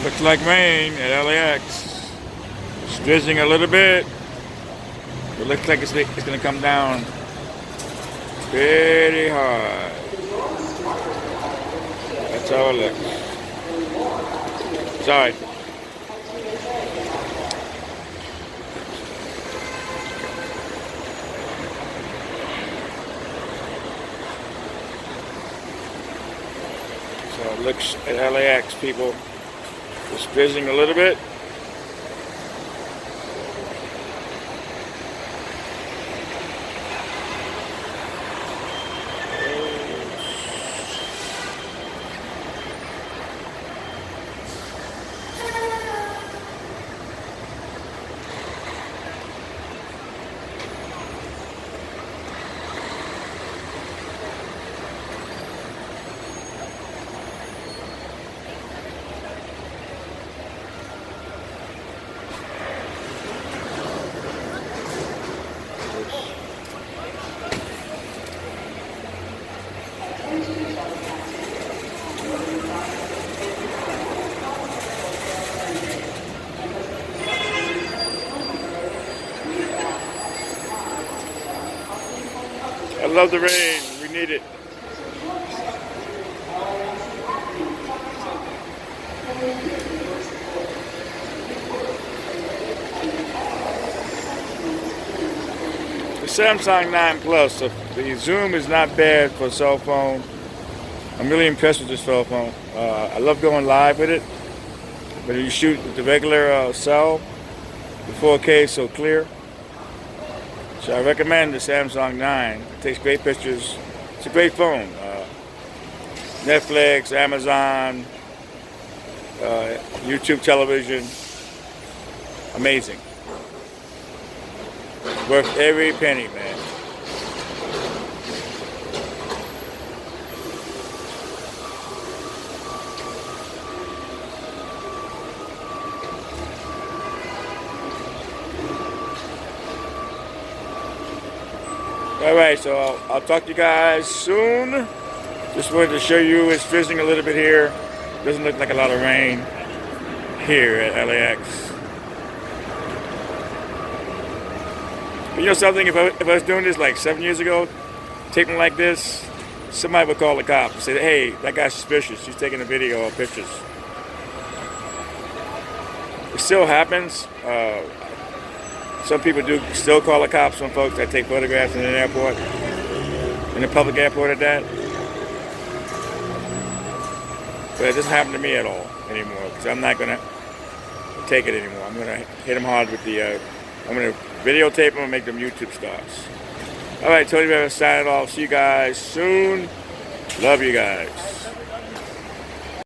Looks like rain at LAX. It's drizzling a little bit. It looks like it's going to come down pretty hard. That's how it looks. Sorry. So it looks at LAX, people. It's drizzling a little bit. I love the rain. We need it. The Samsung 9 Plus, the zoom is not bad for a cell phone. I'm really impressed with this cell phone. I love going live with it. But if you shoot with the regular cell, the 4K is so clear. So I recommend the Samsung 9. It takes great pictures. It's a great phone. Netflix, Amazon, YouTube television. Amazing. Worth every penny, man. Alright, so I'll talk to you guys soon. Just wanted to show you it's drizzling a little bit here. Doesn't look like a lot of rain here at LAX. But you know something, if I was doing this like 7 years ago, taping like this, somebody would call the cops and say, hey, that guy's suspicious. He's taking a video or pictures. It still happens. Some people do still call the cops, some folks that take photographs in an airport, in a public airport at that. But it doesn't happen to me at all anymore, because I'm not going to take it anymore. I'm going to hit them hard with the, I'm going to videotape them and make them YouTube stars. Alright, Tony Rivera signing off. See you guys soon. Love you guys.